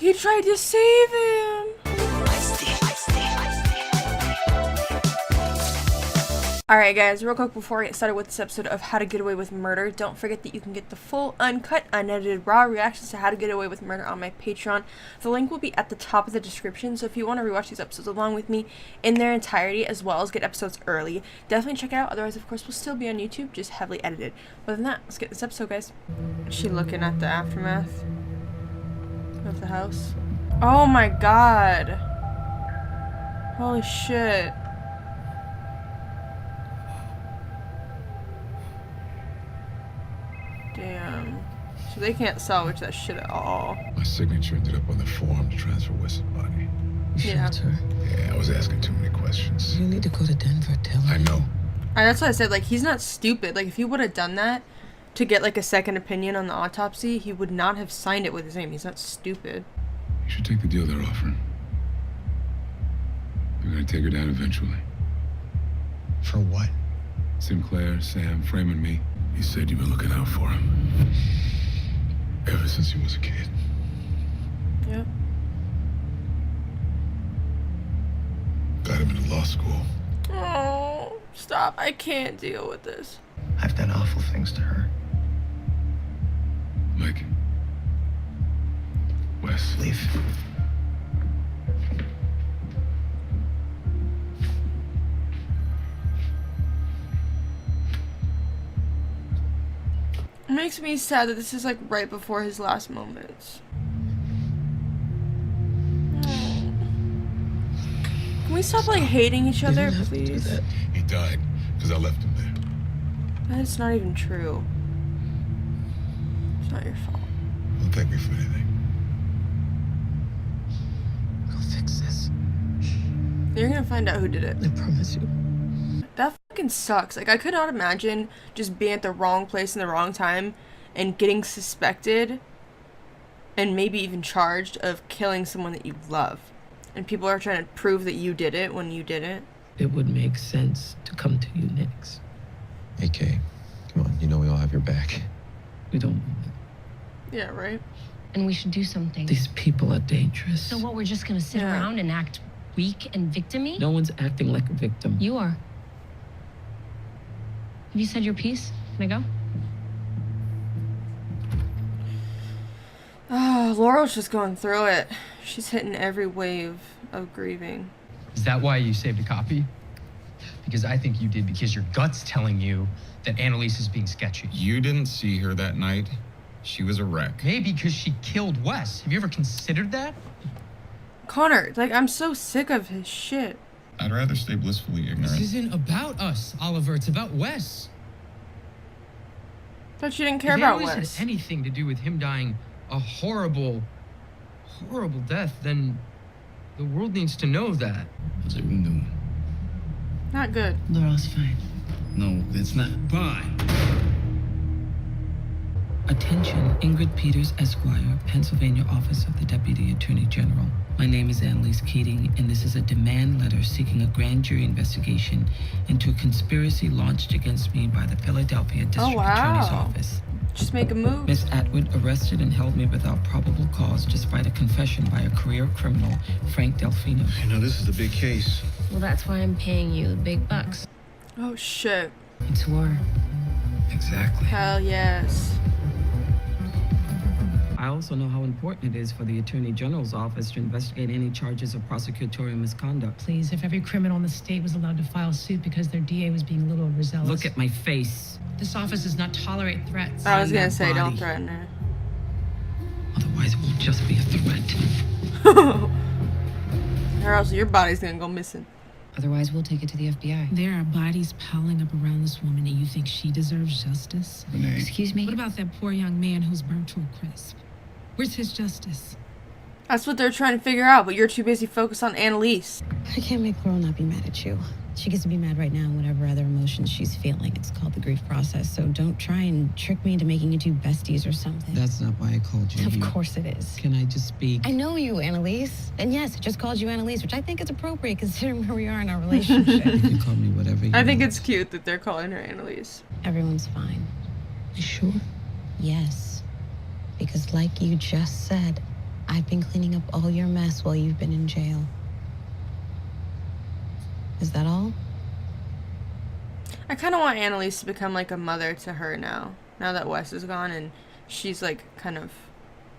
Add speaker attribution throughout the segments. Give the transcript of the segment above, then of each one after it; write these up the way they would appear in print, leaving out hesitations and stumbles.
Speaker 1: He tried to save him. Alright guys, real quick before I get started with this episode of How to Get Away with Murder, don't forget that you can get the full, uncut, unedited, raw reactions to How to Get Away with Murder on my Patreon. The link will be at the top of the description, so if you want to rewatch these episodes along with me in their entirety, as well as get episodes early, definitely check it out. Otherwise, of course, we'll still be on YouTube, just heavily edited. Other than that, let's get this episode, guys. Is she looking at the aftermath of the house? Oh my god. Holy shit. Damn. So they can't salvage that shit at all.
Speaker 2: My signature ended up on the form to transfer Wes's body.
Speaker 1: Yeah.
Speaker 2: Yeah, I was asking too many questions.
Speaker 3: You need to go to Denver, tell him.
Speaker 2: I know.
Speaker 1: That's what I said, like, he's not stupid. Like, if he would have done that to get, like, a second opinion on the autopsy, he would not have signed it with his name. He's not stupid.
Speaker 2: You should take the deal they're offering. They're gonna take her down eventually.
Speaker 4: For what?
Speaker 2: Sinclair, Sam, framing me. He said you've been looking out for him ever since he was a kid.
Speaker 1: Yep.
Speaker 2: Got him into law school.
Speaker 1: Oh, stop. I can't deal with this.
Speaker 4: I've done awful things to her.
Speaker 2: Mike. Wes.
Speaker 4: Leave.
Speaker 1: It makes me sad that this is, like, right before his last moments. Oh. Can we stop, like, hating each other,
Speaker 3: You didn't have to do
Speaker 1: please?
Speaker 3: that.
Speaker 2: He died because I left him there.
Speaker 1: That's not even true. It's not your fault.
Speaker 2: Don't thank me for anything.
Speaker 3: I'll fix this.
Speaker 1: You're gonna find out who did it.
Speaker 3: I promise you.
Speaker 1: That fucking sucks. Like, I could not imagine just being at the wrong place in the wrong time and getting suspected and maybe even charged of killing someone that you love. And people are trying to prove that you did it when you didn't.
Speaker 3: It would make sense to come to you next.
Speaker 4: Hey, Kay. Come on, you know we all have your back.
Speaker 3: We don't.
Speaker 1: Yeah, right?
Speaker 5: And we should do something.
Speaker 3: These people are dangerous.
Speaker 5: So what, we're just gonna sit
Speaker 1: Yeah.
Speaker 5: around and act weak and victim-y?
Speaker 3: No one's acting like a victim.
Speaker 5: You are. Have you said your piece? Can I go?
Speaker 1: Oh, Laurel's just going through it. She's hitting every wave of grieving.
Speaker 6: Is that why you saved a copy? Because I think you did because your gut's telling you that Annalise is being sketchy.
Speaker 7: You didn't see her that night. She was a wreck.
Speaker 6: Maybe because she killed Wes. Have you ever considered that?
Speaker 1: Connor, like, I'm so sick of his shit.
Speaker 7: I'd rather stay blissfully
Speaker 6: This
Speaker 7: ignorant.
Speaker 6: isn't about us, Oliver. It's about Wes.
Speaker 1: Thought you didn't care
Speaker 6: If
Speaker 1: about
Speaker 6: Annalise
Speaker 1: Wes.
Speaker 6: had anything to do with him dying a horrible, horrible death, then the world needs to know that.
Speaker 8: How's everyone doing?
Speaker 1: Not good.
Speaker 3: Laurel's fine.
Speaker 8: No, it's not. Fine.
Speaker 3: Attention, Ingrid Peters, Esquire, Pennsylvania Office of the Deputy Attorney General. My name is Annalise Keating, and this is a demand letter seeking a grand jury investigation into a conspiracy launched against me by the Philadelphia District Attorney's
Speaker 1: wow.
Speaker 3: Office.
Speaker 1: Just make a move.
Speaker 3: Miss Atwood arrested and held me without probable cause despite a confession by a career criminal, Frank Delfino.
Speaker 8: You know, this is a big case.
Speaker 5: Well, that's why I'm paying you the big bucks.
Speaker 1: Oh, shit.
Speaker 3: It's war.
Speaker 8: Exactly.
Speaker 1: Hell yes.
Speaker 3: I also know how important it is for the Attorney General's office to investigate any charges of prosecutorial misconduct.
Speaker 9: Please, if every criminal in the state was allowed to file suit because their DA was being a little overzealous.
Speaker 3: Look at my face.
Speaker 9: This office does not tolerate threats.
Speaker 1: I was
Speaker 3: On
Speaker 1: gonna
Speaker 3: that
Speaker 1: say, don't
Speaker 3: body.
Speaker 1: threaten her.
Speaker 3: Otherwise, it won't just be a threat.
Speaker 1: Or else your body's gonna go missing.
Speaker 5: Otherwise, we'll take it to the FBI.
Speaker 9: There are bodies piling up around this woman, and you think she deserves justice?
Speaker 8: Renee.
Speaker 5: Excuse me?
Speaker 9: What about that poor young man who's burnt to a crisp? Where's his justice?
Speaker 1: That's what they're trying to figure out, but you're too busy focused on Annalise.
Speaker 10: I can't make Laurel not be mad at you. She gets to be mad right now in whatever other emotions she's feeling. It's called the grief process, so don't try and trick me into making you two besties or something.
Speaker 3: That's not why I called you.
Speaker 10: Of course it is.
Speaker 3: Can I just speak?
Speaker 10: I know you, Annalise. And yes, I just called you Annalise, which I think is appropriate considering where we are in our relationship.
Speaker 3: You can call me whatever you
Speaker 1: I think
Speaker 3: want.
Speaker 1: it's cute that they're calling her Annalise.
Speaker 10: Everyone's fine.
Speaker 3: You sure?
Speaker 10: Yes. Because like you just said, I've been cleaning up all your mess while you've been in jail. Is that all?
Speaker 1: I kind of want Annalise to become like a mother to her now that Wes is gone and she's like kind of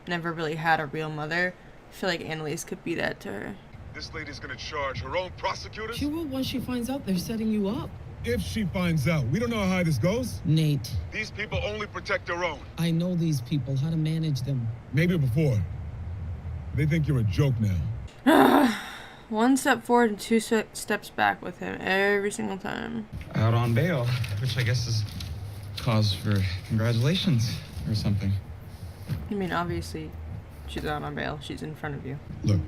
Speaker 1: never really had a real mother. I feel like Annalise could be that to her.
Speaker 2: This lady's gonna charge her own prosecutors?
Speaker 3: She will once she finds out they're setting you up.
Speaker 2: If she finds out, we don't know how this goes.
Speaker 3: Nate,
Speaker 2: These people only protect their own.
Speaker 3: I know these people, how to manage them.
Speaker 2: Maybe before. They think you're a joke now.
Speaker 1: One step forward and two steps back with him every single time.
Speaker 7: Out on bail, which I guess is cause for congratulations or something.
Speaker 1: I mean, obviously, she's out on bail. She's in front of you.
Speaker 2: Look,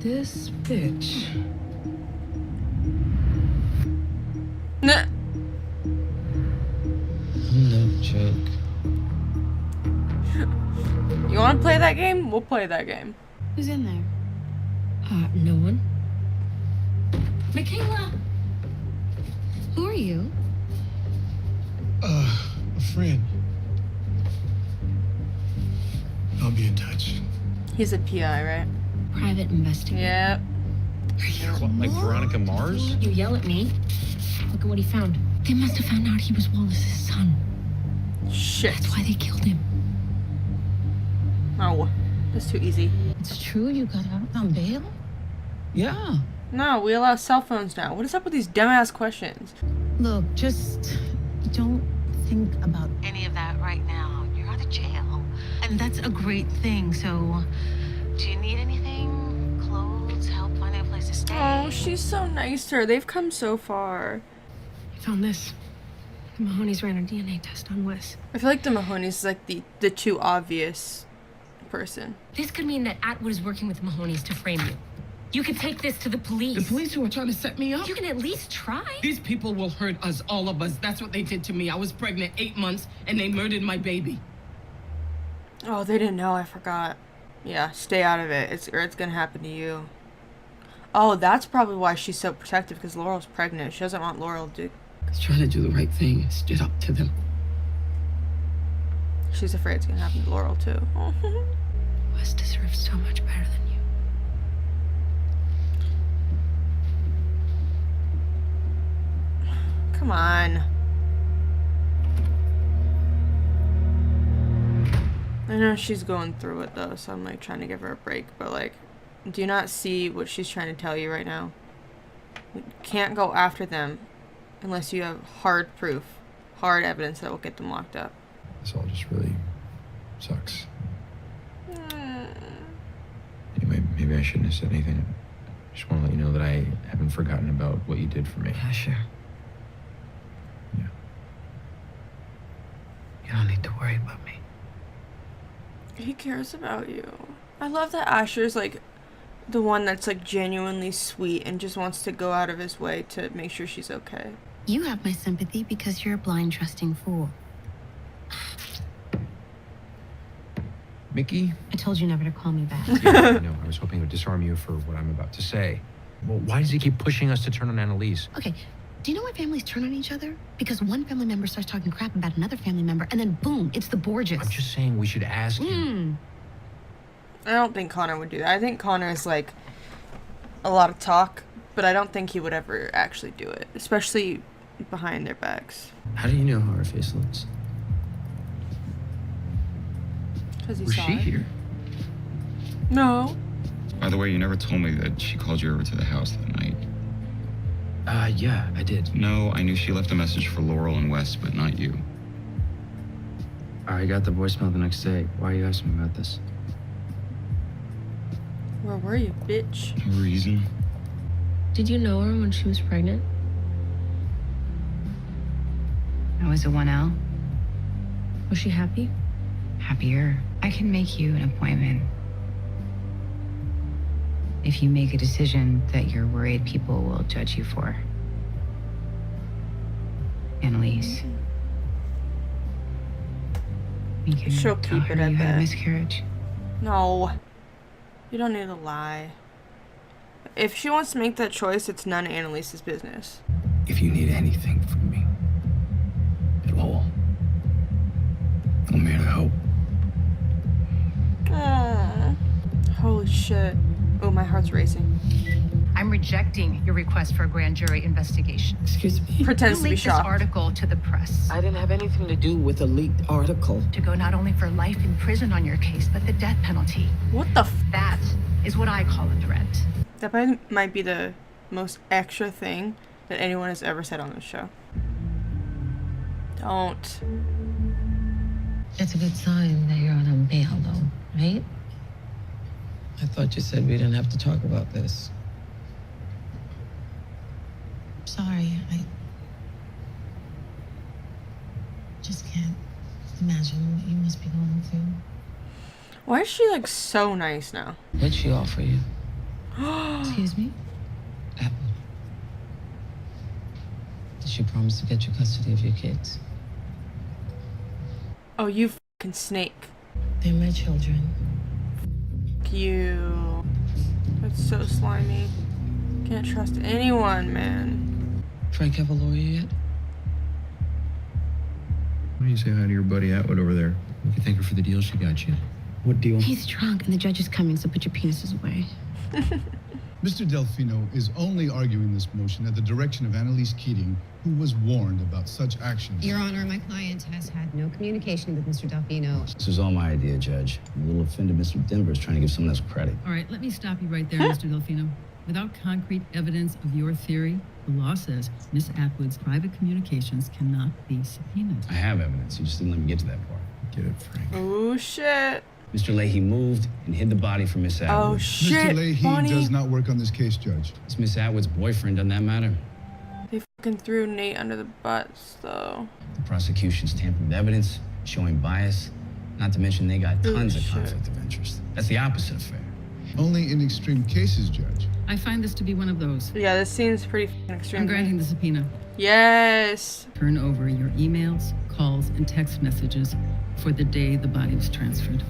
Speaker 3: This bitch.
Speaker 1: Nah.
Speaker 3: No joke.
Speaker 1: You want to play that game? We'll play that game.
Speaker 10: Who's in there?
Speaker 5: No one. Michaela!
Speaker 10: Who are you?
Speaker 2: a friend. I'll be in touch.
Speaker 1: He's a PI, right?
Speaker 5: Private investigator.
Speaker 1: Yep.
Speaker 7: What, like Veronica Mars?
Speaker 5: You yell at me. Look at what he found. They must have found out he was Wallace's son.
Speaker 1: Shit.
Speaker 5: That's why they killed him.
Speaker 1: Oh, that's too easy.
Speaker 10: It's true you got out on bail?
Speaker 3: Yeah.
Speaker 1: No, we allow cell phones now. What is up with these dumbass questions?
Speaker 10: Look, just don't think about any of that right now. You're out of jail. And that's a great thing. So, do you need anything? Clothes, help finding a place to stay?
Speaker 1: Oh, she's so nice to her. They've come so far.
Speaker 5: I found this. The Mahoney's ran a DNA test on Wes.
Speaker 1: I feel like the Mahoney's is like the too obvious person.
Speaker 5: This could mean that Atwood is working with the Mahoney's to frame you. You could take this to the police.
Speaker 3: The police who are trying to set me up?
Speaker 5: You can at least try.
Speaker 3: These people will hurt us, all of us. That's what they did to me. I was pregnant 8 months and they murdered my baby.
Speaker 1: Oh, they didn't know. I forgot. Yeah, stay out of it. It's gonna happen to you. Oh, that's probably why she's so protective, because Laurel's pregnant. She doesn't want Laurel to...
Speaker 3: I was trying to do the right thing. Stood up to them.
Speaker 1: She's afraid it's gonna happen to Laurel, too.
Speaker 5: Wes deserves so much better than you.
Speaker 1: Come on. I know she's going through it, though, so I'm, like, trying to give her a break. But, like, do you not see what she's trying to tell you right now? You can't go after them unless you have hard proof, hard evidence that will get them locked up.
Speaker 4: This all just really sucks. Anyway, maybe I shouldn't have said anything. I just want to let you know that I haven't forgotten about what you did for me.
Speaker 3: Yeah, sure.
Speaker 4: Yeah.
Speaker 3: You don't need to worry about me.
Speaker 1: He cares about you. I love that Asher's, like, the one that's, like, genuinely sweet and just wants to go out of his way to make sure she's okay.
Speaker 10: You have my sympathy because you're a blind, trusting fool.
Speaker 4: Mickey?
Speaker 10: I told you never to call me back.
Speaker 4: Yeah, no, I was hoping it would disarm you for what I'm about to say. Well, why does he keep pushing us to turn on Annalise?
Speaker 10: Okay, do you know why families turn on each other? Because one family member starts talking crap about another family member, and then boom, it's the Borgias.
Speaker 4: I'm just saying we should ask him.
Speaker 1: I don't think Connor would do that. I think Connor is, like, a lot of talk, but I don't think he would ever actually do it, especially behind their backs.
Speaker 8: How do you know how her face looks?
Speaker 1: Because he
Speaker 8: Was
Speaker 1: saw
Speaker 8: she
Speaker 1: it.
Speaker 8: here?
Speaker 1: No.
Speaker 7: By the way, you never told me that she called you over to the house that night.
Speaker 8: Yeah, I did.
Speaker 7: No, I knew she left a message for Laurel and Wes, but not you.
Speaker 8: I got the voicemail the next day. Why are you asking me about this?
Speaker 1: Where were you, bitch?
Speaker 7: No reason.
Speaker 5: Did you know her when she was pregnant?
Speaker 11: I was a 1L.
Speaker 5: Was she happy?
Speaker 11: Happier. I can make you an appointment. If you make a decision that you're worried people will judge you for. Annalise. You can
Speaker 1: She'll
Speaker 11: tell
Speaker 1: keep
Speaker 11: her
Speaker 1: it at
Speaker 11: you had a
Speaker 1: that.
Speaker 11: miscarriage.
Speaker 1: No. You don't need to lie. If she wants to make that choice, it's none of Annalise's business.
Speaker 8: If you need anything from me, at all, I'm here to help.
Speaker 1: Holy shit. Oh, my heart's racing.
Speaker 10: I'm rejecting your request for a grand jury investigation.
Speaker 3: Excuse me?
Speaker 1: Pretends
Speaker 10: You
Speaker 1: to be
Speaker 10: leaked this
Speaker 1: shocked.
Speaker 10: article to the press
Speaker 3: I didn't have anything to do with a leaked article.
Speaker 10: to go not only for life in prison on your case, but the death penalty.
Speaker 1: What the f?
Speaker 10: That is what I call a threat.
Speaker 1: That might be the most extra thing that anyone has ever said on this show. Don't.
Speaker 11: It's a good sign that you're on bail, though, right?
Speaker 3: I thought you said we didn't have to talk about this.
Speaker 9: Sorry, I just can't imagine what you must be going through.
Speaker 1: Why is she like so nice now?
Speaker 3: What'd she offer you?
Speaker 9: Excuse me?
Speaker 3: Apple. Did she promise to get you custody of your kids?
Speaker 1: Oh, you fucking snake.
Speaker 9: They're my children.
Speaker 1: You. That's so slimy. Can't trust anyone, man.
Speaker 3: Frank have a lawyer yet?
Speaker 4: Why don't you say hi to your buddy Atwood over there? You can thank her for the deal she got you.
Speaker 8: What deal?
Speaker 11: He's drunk and the judge is coming, so put your penises away.
Speaker 12: Mr. Delfino is only arguing this motion at the direction of Annalise Keating, who was warned about such actions.
Speaker 13: Your Honor, my client has had no communication with Mr. Delfino.
Speaker 8: This was all my idea, Judge. I'm a little offended Mr. Denver's trying to give someone else credit.
Speaker 9: All right, let me stop you right there, Mr. Delfino. Without concrete evidence of your theory, the law says Miss Atwood's private communications cannot be subpoenaed.
Speaker 8: I have evidence. You just didn't let me get to that part.
Speaker 4: Get it, Frank.
Speaker 1: Oh shit.
Speaker 8: Mr. Leahy moved and hid the body from Miss Atwood.
Speaker 1: Oh shit.
Speaker 12: Mr. Leahy
Speaker 1: Bonnie.
Speaker 12: does not work on this case, Judge.
Speaker 8: It's Miss Atwood's boyfriend. Doesn't that matter?
Speaker 1: They fucking threw Nate under the bus though.
Speaker 8: The prosecution's tampered with evidence, showing bias. Not to mention they got tons of
Speaker 1: shit.
Speaker 8: conflict of interest. That's the opposite of fair.
Speaker 12: Only in extreme cases, Judge.
Speaker 9: I find this to be one of those.
Speaker 1: Yeah, this seems pretty fucking extreme.
Speaker 9: I'm granting the subpoena.
Speaker 1: Yes.
Speaker 9: Turn over your emails, calls, and text messages for the day the body was transferred.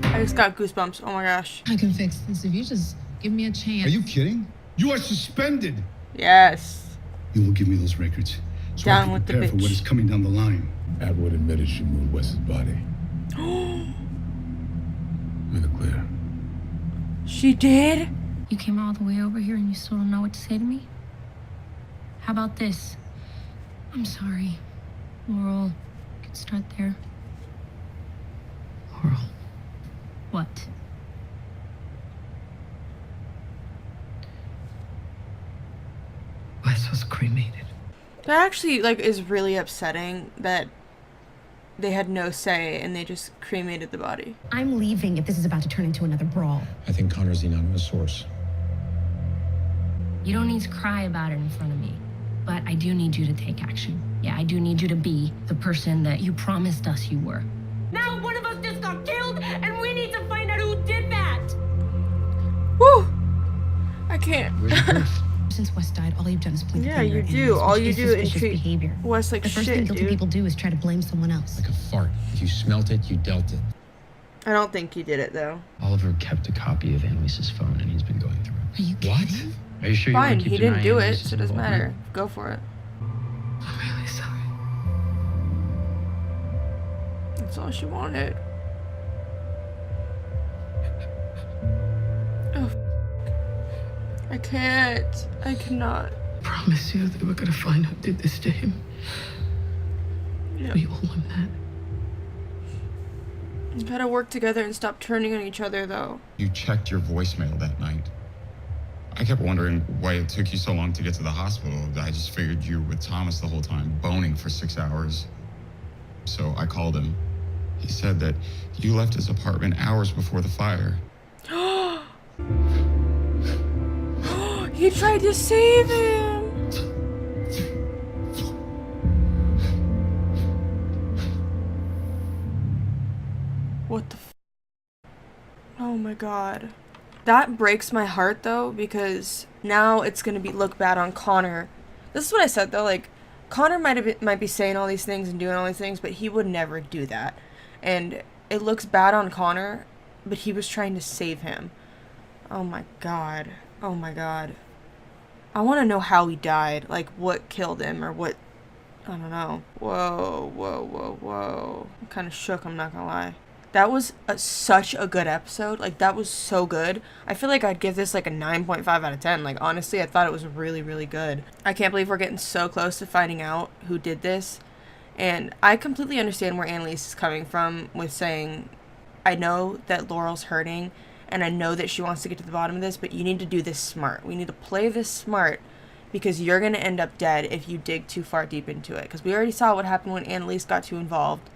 Speaker 1: I just got goosebumps. Oh my gosh.
Speaker 9: I can fix this if you just give me a chance.
Speaker 12: Are you kidding? You are suspended.
Speaker 1: Yes.
Speaker 12: You will give me those records so
Speaker 1: Down
Speaker 12: I can
Speaker 1: with the
Speaker 12: prepare for
Speaker 1: bitch.
Speaker 12: what is coming down the line.
Speaker 2: Atwood admitted she moved Wes's body. I'm in the clear.
Speaker 1: She did?
Speaker 5: You came all the way over here and you still don't know what to say to me? How about this? I'm sorry. Laurel, you could start there.
Speaker 3: Laurel.
Speaker 5: What?
Speaker 3: Wes was cremated.
Speaker 1: That actually like is really upsetting that they had no say and they just cremated the body.
Speaker 13: I'm leaving if this is about to turn into another brawl.
Speaker 4: I think Connor's the anonymous source.
Speaker 5: You don't need to cry about it in front of me, but I do need you to take action. Yeah, I do need you to be the person that you promised us you were. Now one of us just got killed, and we need to find out who did that!
Speaker 1: Woo! I can't.
Speaker 13: Since Wes died, all you've done is point the
Speaker 1: Yeah,
Speaker 13: finger
Speaker 1: you
Speaker 13: at
Speaker 1: do.
Speaker 13: Annalise,
Speaker 1: All
Speaker 13: which
Speaker 1: you
Speaker 13: is
Speaker 1: do is
Speaker 13: suspicious
Speaker 1: treat
Speaker 13: behavior.
Speaker 1: Wes like
Speaker 13: The first thing
Speaker 1: shit,
Speaker 13: guilty
Speaker 1: dude.
Speaker 13: people do is try to blame someone else.
Speaker 7: Like a fart. If you smelt it, you dealt it.
Speaker 1: I don't think he did it though.
Speaker 8: Oliver kept a copy of Annalise's phone and he's been going through it.
Speaker 13: Are you
Speaker 7: What?
Speaker 13: kidding?
Speaker 8: Are you sure you
Speaker 1: Fine,
Speaker 8: want to keep
Speaker 1: he didn't
Speaker 8: denying
Speaker 1: do it,
Speaker 8: Annalise's
Speaker 1: so it doesn't
Speaker 8: involvement?
Speaker 1: matter. Go for it.
Speaker 3: I'm really sorry.
Speaker 1: That's all she wanted. Oh, I can't. I cannot.
Speaker 3: Promise you they were gonna find who did this to him.
Speaker 1: Yeah.
Speaker 3: We owe him that.
Speaker 1: You gotta work together and stop turning on each other, though.
Speaker 7: You checked your voicemail that night. I kept wondering why it took you so long to get to the hospital. I just figured you were with Thomas the whole time, boning for 6 hours. So I called him. He said that you left his apartment hours before the fire.
Speaker 1: He tried to save him. What the Oh my god. That breaks my heart though, because now it's gonna look bad on Connor. This is what I said though, like Connor might be saying all these things and doing all these things, but he would never do that. And it looks bad on Connor, but he was trying to save him. Oh my god. Oh my god. I want to know how he died, like what killed him or what. I don't know. Whoa, whoa, whoa, whoa. I'm kind of shook, I'm not gonna lie. That was such a good episode. Like, that was so good. I feel like I'd give this like a 9.5 out of 10. Like, honestly, I thought it was really, really good. I can't believe we're getting so close to finding out who did this. And I completely understand where Annalise is coming from with saying, I know that Laurel's hurting, and I know that she wants to get to the bottom of this, but you need to do this smart. We need to play this smart, because you're going to end up dead if you dig too far deep into it. Because we already saw what happened when Annalise got too involved.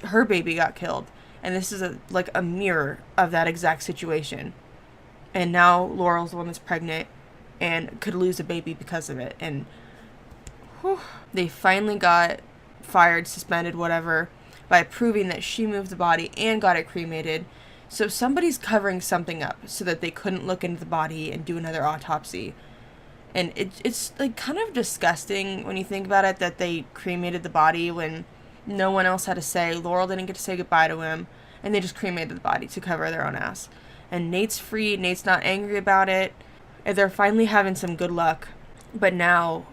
Speaker 1: Her baby got killed. And this is like a mirror of that exact situation. And now Laurel's the one that's pregnant and could lose a baby because of it. And whew, they finally got fired, suspended, whatever, by proving that she moved the body and got it cremated. So somebody's covering something up so that they couldn't look into the body and do another autopsy. And it's like kind of disgusting when you think about it, that they cremated the body when no one else had to say. Laurel didn't get to say goodbye to him, and they just cremated the body to cover their own ass. And Nate's free. Nate's not angry about it. And they're finally having some good luck. But now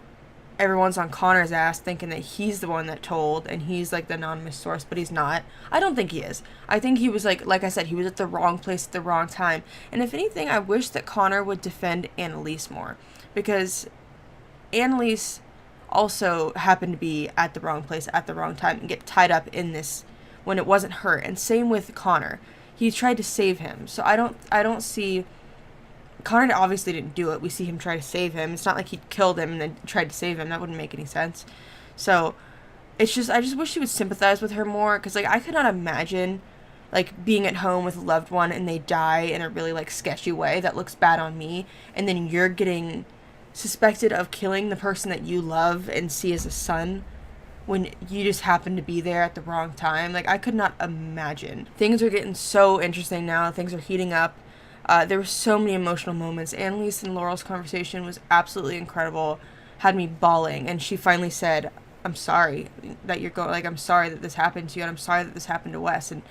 Speaker 1: everyone's on Connor's ass, thinking that he's the one that told, and he's like the anonymous source, but he's not. I don't think he is. I think he was like I said, he was at the wrong place at the wrong time. And if anything, I wish that Connor would defend Annalise more, because Annalise also happened to be at the wrong place at the wrong time and get tied up in this when it wasn't her. And same with Connor. He tried to save him. So I don't see, Connor obviously didn't do it. We see him try to save him. It's not like he killed him and then tried to save him. That wouldn't make any sense. So it's just, I just wish he would sympathize with her more, because like I could not imagine like being at home with a loved one and they die in a really like sketchy way that looks bad on me, and then you're getting suspected of killing the person that you love and see as a son when you just happen to be there at the wrong time. Like, I could not imagine. Things are getting so interesting now. Things are heating up. There were so many emotional moments. Annalise and Laurel's conversation was absolutely incredible. Had me bawling. And she finally said, I'm sorry that you're going, like, I'm sorry that this happened to you, and I'm sorry that this happened to Wes. And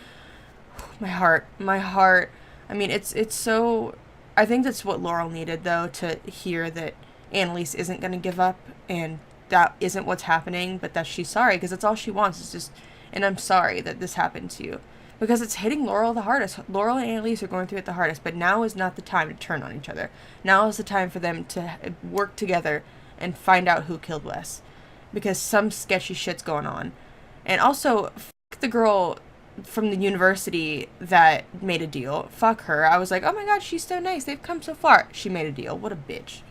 Speaker 1: my heart. I mean, it's so, I think that's what Laurel needed, though, to hear that Annalise isn't going to give up, and that isn't what's happening, but that she's sorry, because that's all she wants is just, and I'm sorry that this happened to you, because it's hitting Laurel the hardest. Laurel and Annalise are going through it the hardest, but now is not the time to turn on each other. Now is the time for them to work together and find out who killed Wes, because some sketchy shit's going on. And also, fuck the girl from the university that made a deal. Fuck her. I was like, oh my god, she's so nice, they've come so far. She made a deal. What a bitch.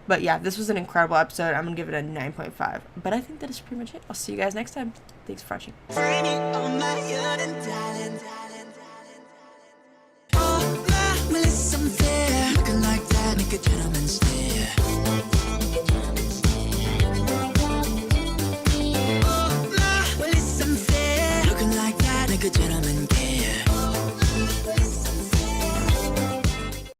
Speaker 1: But yeah, this was an incredible episode. I'm going to give it a 9.5. But I think that is pretty much it. I'll see you guys next time. Thanks for watching.
Speaker 14: Gentleman.